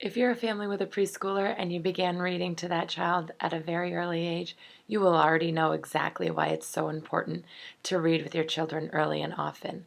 If you're a family with a preschooler and you began reading to that child at a very early age, you will already know exactly why it's so important to read with your children early and often.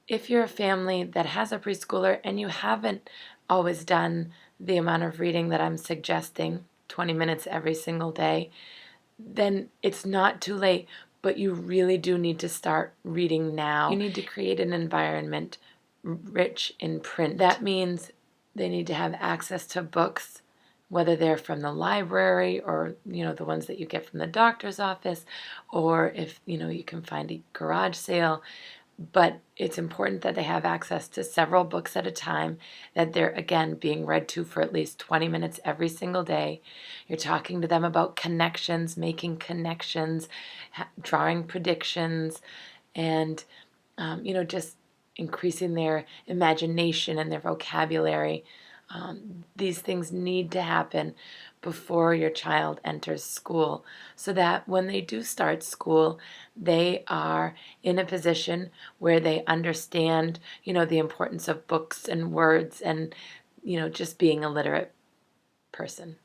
If you're a family that has a preschooler and you haven't always done the amount of reading that I'm suggesting, 20 minutes every single day, then it's not too late, but you really do need to start reading now. You need to create an environment rich in print. That means they need to have access to books, whether they're from the library or, the ones that you get from the doctor's office, or if, you can find a garage sale. But it's important that they have access to several books at a time, that they're, again, being read to for at least 20 minutes every single day. You're talking to them about connections, making connections, drawing predictions, and, just increasing their imagination and their vocabulary. These things need to happen before your child enters school, so that when they do start school, they are in a position where they understand, the importance of books and words and, just being a literate person.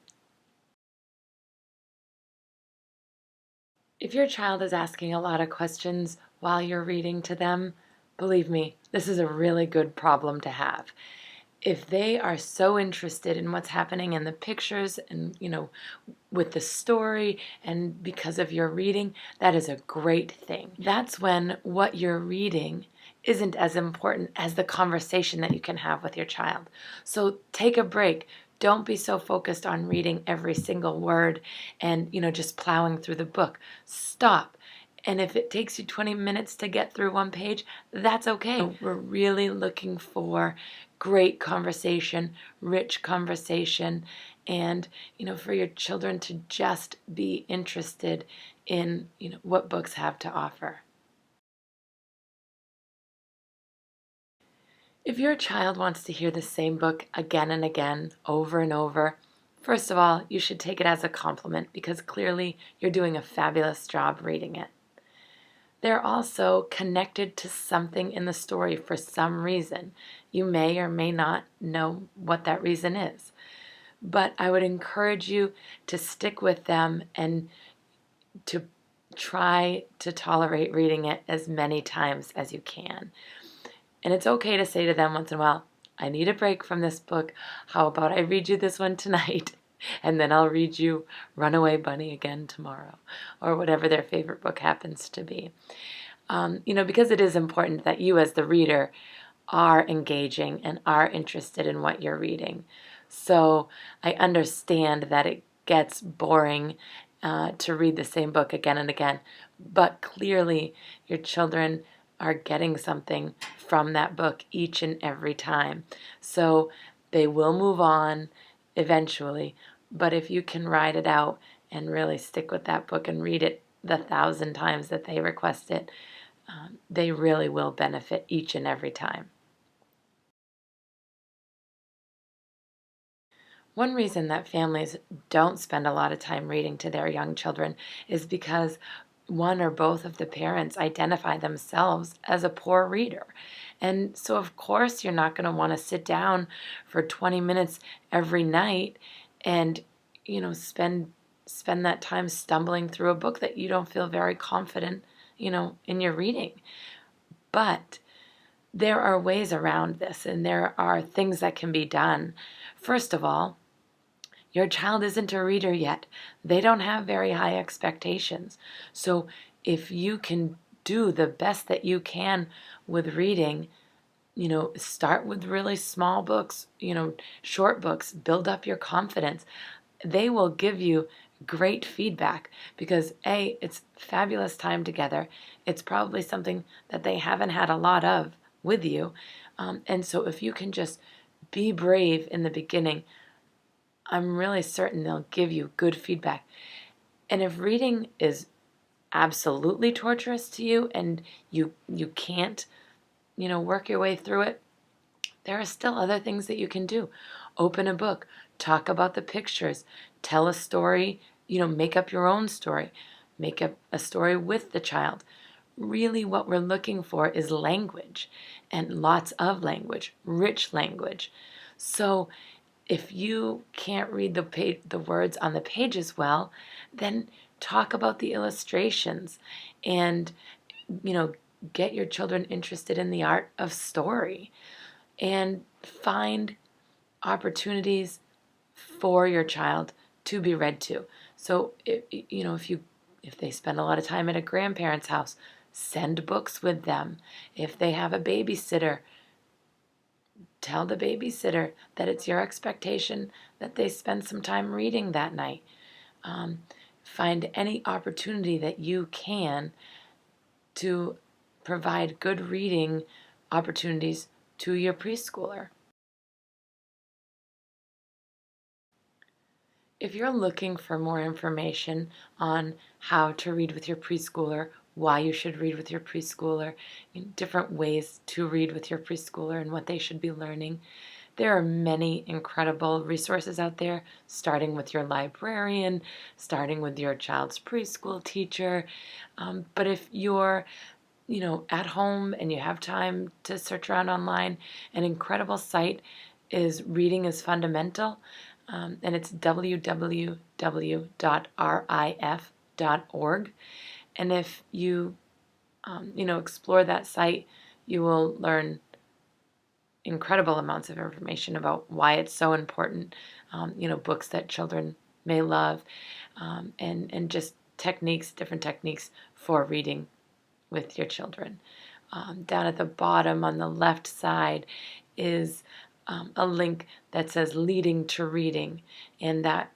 If your child is asking a lot of questions while you're reading to them, believe me, this is a really good problem to have. If they are so interested in what's happening in the pictures and, with the story and because of your reading, that is a great thing. That's when what you're reading isn't as important as the conversation that you can have with your child. So take a break. Don't be so focused on reading every single word and, just plowing through the book. Stop. And if it takes you 20 minutes to get through one page, that's okay. We're really looking for great conversation, rich conversation, and, for your children to just be interested in, what books have to offer. If your child wants to hear the same book again and again, over and over, first of all, you should take it as a compliment because clearly you're doing a fabulous job reading it. They're also connected to something in the story for some reason. You may or may not know what that reason is. But I would encourage you to stick with them and to try to tolerate reading it as many times as you can. And it's okay to say to them once in a while, I need a break from this book. How about I read you this one tonight? And then I'll read you Runaway Bunny again tomorrow, or whatever their favorite book happens to be. Because it is important that you as the reader are engaging and are interested in what you're reading. So I understand that it gets boring to read the same book again and again, but clearly your children are getting something from that book each and every time. So they will move on eventually, but if you can ride it out and really stick with that book and read it the 1,000 times that they request it, they really will benefit each and every time. One reason that families don't spend a lot of time reading to their young children is because one or both of the parents identify themselves as a poor reader. And so, of course, you're not going to want to sit down for 20 minutes every night and, spend that time stumbling through a book that you don't feel very confident, in your reading. But there are ways around this, and there are things that can be done. First of all, your child isn't a reader yet. They don't have very high expectations. So if you can do the best that you can with reading, start with really small books, short books, build up your confidence. They will give you great feedback because A, it's fabulous time together. It's probably something that they haven't had a lot of with you. And so if you can just be brave in the beginning, I'm really certain they'll give you good feedback. And if reading is absolutely torturous to you and you can't, work your way through it, there are still other things that you can do. Open a book, talk about the pictures, tell a story, make up your own story, make up a story with the child. Really what we're looking for is language, and lots of language, rich language. So If you can't read the words on the pages well, then talk about the illustrations and, you know, get your children interested in the art of story and find opportunities for your child to be read to. So, if they spend a lot of time at a grandparent's house, send books with them. If they have a babysitter, tell the babysitter that it's your expectation that they spend some time reading that night. Um, find any opportunity that you can to provide good reading opportunities to your preschooler. If you're looking for more information on how to read with your preschooler, why you should read with your preschooler, different ways to read with your preschooler and what they should be learning, there are many incredible resources out there, starting with your librarian, starting with your child's preschool teacher. But if you're at home and you have time to search around online, an incredible site is Reading is Fundamental, and it's www.rif.org. And if you, explore that site, you will learn incredible amounts of information about why it's so important, books that children may love, and just different techniques for reading with your children. Down at the bottom on the left side is a link that says Leading to Reading, and that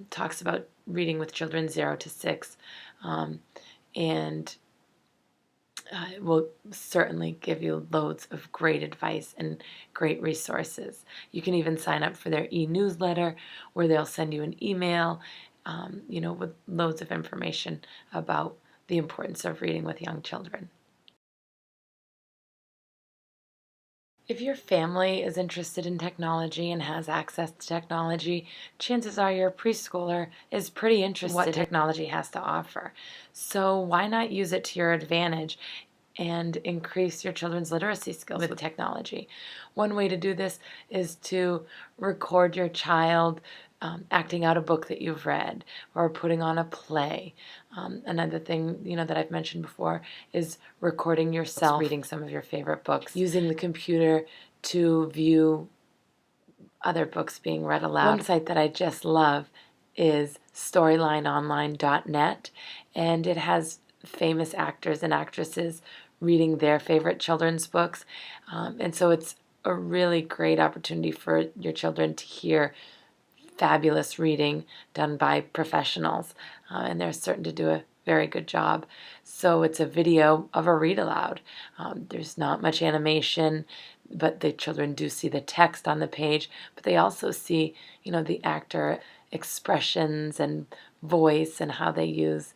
talks about reading with children 0 to 6. And it will certainly give you loads of great advice and great resources. You can even sign up for their e-newsletter where they'll send you an email, with loads of information about the importance of reading with young children. If your family is interested in technology and has access to technology, chances are your preschooler is pretty interested in what technology has to offer. So why not use it to your advantage and increase your children's literacy skills with technology? One way to do this is to record your child acting out a book that you've read or putting on a play. Another thing, that I've mentioned before is recording yourself reading some of your favorite books, using the computer to view other books being read aloud. One site that I just love is storylineonline.net, and it has famous actors and actresses reading their favorite children's books. And so it's a really great opportunity for your children to hear fabulous reading done by professionals, and they're certain to do a very good job. So it's a video of a read aloud. There's not much animation, but the children do see the text on the page, but they also see, the actor expressions and voice and how they use,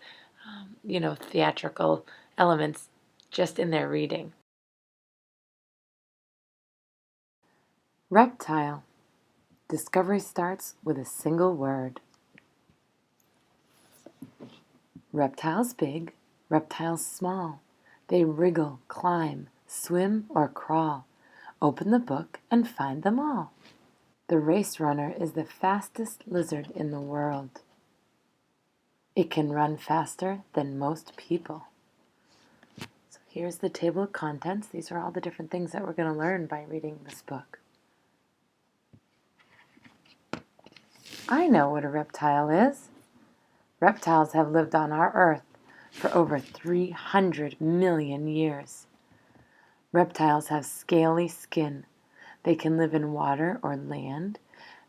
theatrical elements just in their reading. Reptile. Discovery starts with a single word. Reptiles big, reptiles small. They wriggle, climb, swim, or crawl. Open the book and find them all. The race runner is the fastest lizard in the world. It can run faster than most people. So here's the table of contents. These are all the different things that we're going to learn by reading this book. I know what a reptile is. Reptiles have lived on our Earth for over 300 million years. Reptiles have scaly skin. They can live in water or land.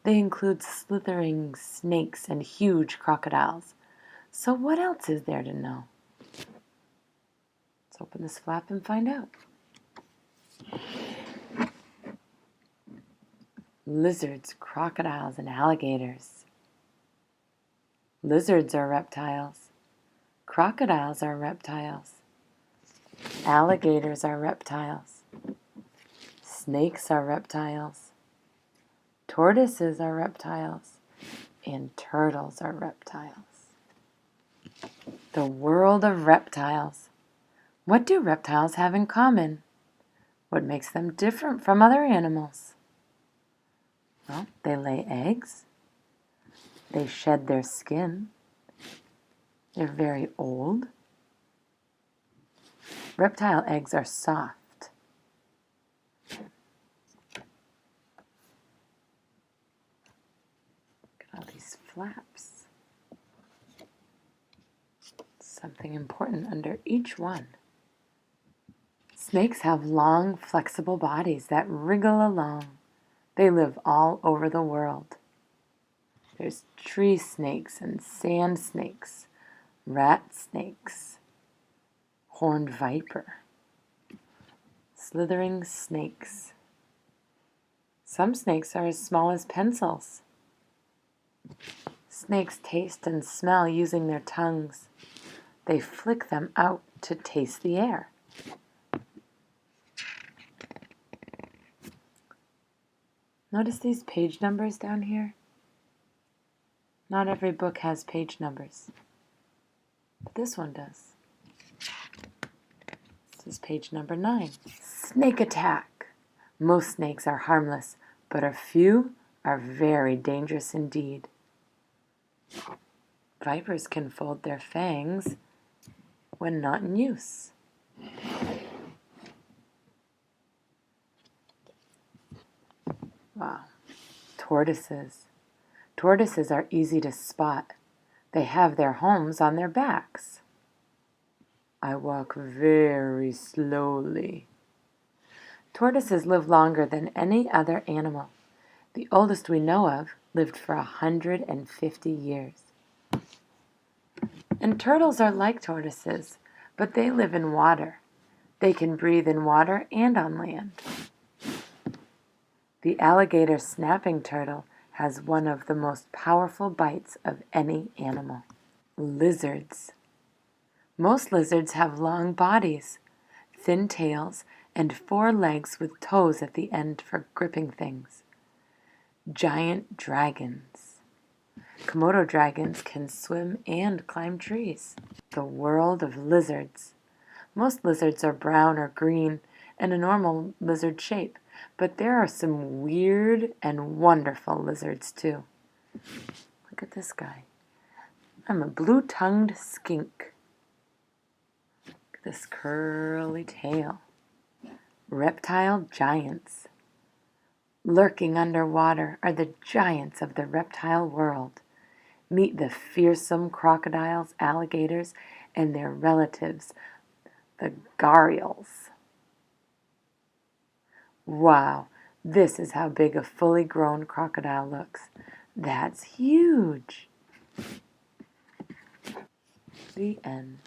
They include slithering snakes and huge crocodiles. So what else is there to know? Let's open this flap and find out. Lizards, crocodiles, and alligators. Lizards are reptiles. Crocodiles are reptiles. Alligators are reptiles. Snakes are reptiles. Tortoises are reptiles. And turtles are reptiles. The world of reptiles. What do reptiles have in common? What makes them different from other animals? Well, they lay eggs. They shed their skin. They're very old. Reptile eggs are soft. Look at all these flaps. Something important under each one. Snakes have long, flexible bodies that wriggle along. They live all over the world. There's tree snakes and sand snakes, rat snakes, horned viper, slithering snakes. Some snakes are as small as pencils. Snakes taste and smell using their tongues. They flick them out to taste the air. Notice these page numbers down here? Not every book has page numbers, but this one does. This is page number 9. Snake attack. Most snakes are harmless, but a few are very dangerous indeed. Vipers can fold their fangs when not in use. Wow. Tortoises. Tortoises are easy to spot. They have their homes on their backs. I walk very slowly. Tortoises live longer than any other animal. The oldest we know of lived for 150 years. And turtles are like tortoises, but they live in water. They can breathe in water and on land. The alligator snapping turtle has one of the most powerful bites of any animal. Lizards. Most lizards have long bodies, thin tails, and 4 legs with toes at the end for gripping things. Giant dragons. Komodo dragons can swim and climb trees. The world of lizards. Most lizards are brown or green and a normal lizard shape, but there are some weird and wonderful lizards too. Look at this guy. I'm a blue-tongued skink. Look at this curly tail. Reptile giants. Lurking underwater are the giants of the reptile world. Meet the fearsome crocodiles, alligators, and their relatives, the gharials. Wow, this is how big a fully grown crocodile looks. That's huge. The end.